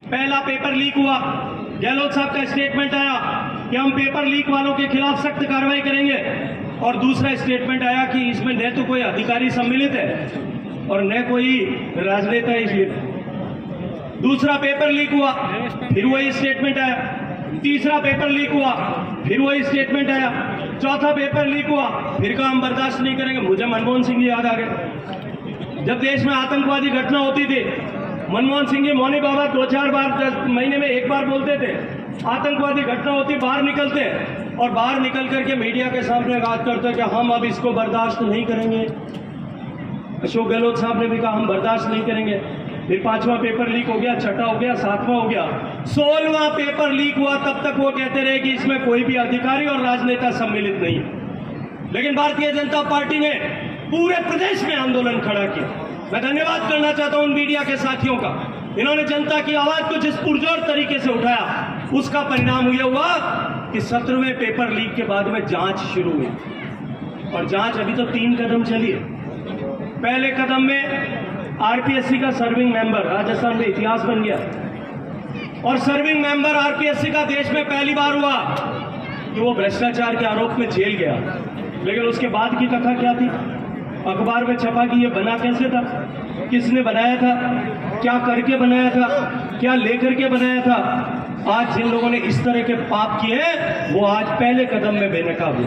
पहला paper leak हुआ, गहलोत साहब का स्टेटमेंट आया कि हम पेपर लीक वालों के खिलाफ सख्त कार्रवाई करेंगे, और दूसरा स्टेटमेंट आया कि इसमें न तो कोई अधिकारी सम्मिलित है और न कोई राजनेता है। इसलिए दूसरा पेपर लीक हुआ, फिर वही स्टेटमेंट आया। तीसरा पेपर लीक हुआ, फिर वही स्टेटमेंट आया। चौथा पेपर लीक हुआ, फिर कहा हम बर्दाश्त नहीं करेंगे। मुझे मनमोहन सिंह जी याद आ गए। जब देश में आतंकवादी घटना होती थी, मनमोहन सिंह जी मौनी बाबा 2-4 बार 10 महीने में एक बार बोलते थे। आतंकवादी घटना होती, बाहर निकलते और बाहर निकल करके मीडिया के सामने बात करते कि हम अब इसको बर्दाश्त नहीं करेंगे। अशोक गहलोत साहब ने भी कहा हम बर्दाश्त नहीं करेंगे। फिर 5वां पेपर लीक हो गया, 6ठा हो गया, 7वां हो गया, 16वां पेपर लीक हुआ। तब तक वो कहते रहे कि इसमें कोई भी अधिकारी और राजनेता सम्मिलित नहीं है। लेकिन भारतीय जनता पार्टी ने पूरे प्रदेश में आंदोलन खड़ा किया। मैं धन्यवाद करना चाहता हूं उन मीडिया के साथियों का, इन्होंने जनता की आवाज को जिस पुरजोर तरीके से उठाया। उसका परिणाम यह हुआ कि 17वें पेपर लीक के बाद में जांच शुरू हुई, और जांच अभी तो 3 कदम चली है। पहले कदम में आरपीएससी का सर्विंग मेंबर राजस्थान में इतिहास बन गया, और सर्विंग मेंबर आरपीएससी का देश में पहली बार हुआ कि वो भ्रष्टाचार के आरोप में जेल गया। लेकिन उसके बाद की कथा क्या थी? अखबार में छपा कि ये बना कैसे था, किसने बनाया था, क्या करके बनाया था, क्या लेकर के बनाया था। आज जिन लोगों ने इस तरह के पाप किए वो आज पहले कदम में बेनकाब हुए।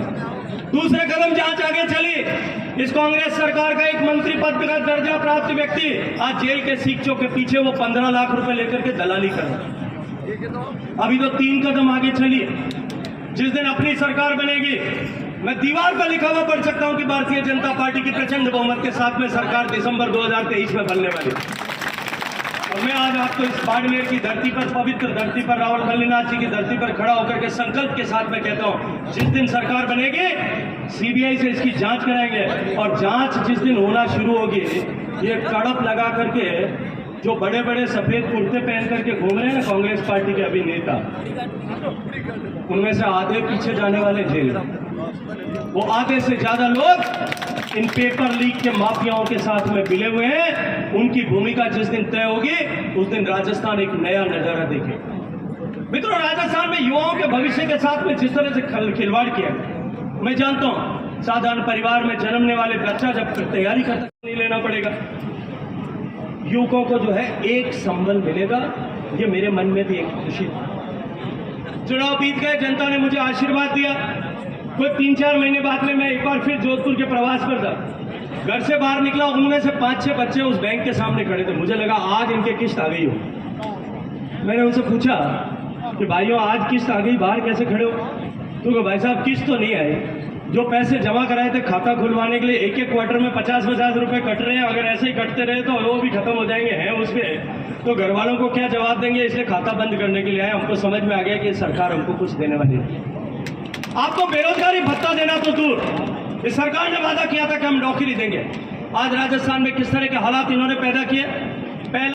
दूसरे कदम जांच आगे चली। इस कांग्रेस सरकार का एक मंत्री पद का दर्जा प्राप्त व्यक्ति आज जेल के सीखचों के पीछे वो 15 लाख रुपए लेकर के दलाली कर रहा। अभी तो 3 कदम आगे चली। जिस दिन अपनी सरकार बनेगी, मैं दीवार पर लिखा हुआ पढ़ सकता हूं कि भारतीय जनता पार्टी की प्रचंड बहुमत के साथ में सरकार दिसंबर 2023 में बनने वाली। और मैं आज आपको इस बाड़मेर की धरती पर, पवित्र धरती पर, रावल मल्लिनाथ जी की धरती पर खड़ा होकर के संकल्प के साथ में कहता हूं, जिस दिन सरकार बनेगी सीबीआई से इसकी जांच कराएंगे। और जांच जिस दिन होना शुरू होगी, ये कड़प लगा करके जो बड़े बड़े सफेद कुर्ते पहन करके घूम रहे हैं ना कांग्रेस पार्टी के अभिनेता, उनमें से आधे पीछे जाने वाले जेल। वो आधे से ज्यादा लोग इन पेपर लीक के माफियाओं के साथ में मिले हुए हैं। उनकी भूमिका जिस दिन तय होगी, उस दिन राजस्थान एक नया नजारा देखेगा। मित्रों, राजस्थान में युवाओं के भविष्य के साथ में जिस तरह से खिलवाड़ किया, मैं जानता हूं साधारण परिवार में जन्मने वाले बच्चा जब तैयारी करता नहीं लेना पड़ेगा, युवकों को जो है एक संबल मिलेगा। ये मेरे मन में भी एक खुशी थी। चुनाव बीत गए, जनता ने मुझे आशीर्वाद दिया। कोई 3-4 महीने बाद में मैं एक बार फिर जोधपुर के प्रवास पर था। घर से बाहर निकला, उनमें से 5-6 बच्चे उस बैंक के सामने खड़े थे। मुझे लगा आज इनके किस्त आ गई हो। मैंने उनसे पूछा कि भाइयों आज किस्त आ गई, बाहर कैसे खड़े हो? क्योंकि भाई साहब किस्त तो नहीं आई, जो पैसे जमा कराए थे खाता खुलवाने के लिए, एक क्वार्टर में 50-50 रुपए कट रहे हैं। अगर ऐसे ही कटते रहे तो वो भी खत्म हो जाएंगे हैं उसमें, तो घर वालों को क्या जवाब देंगे? इसलिए खाता बंद करने के लिए आए। हमको समझ में आ गया कि सरकार हमको कुछ देने वाली है। आपको बेरोजगारी भत्ता देना तो दूर, इस सरकार ने वादा किया था कि हम नौकरी देंगे। आज राजस्थान में किस तरह के हालात इन्होंने पैदा किए।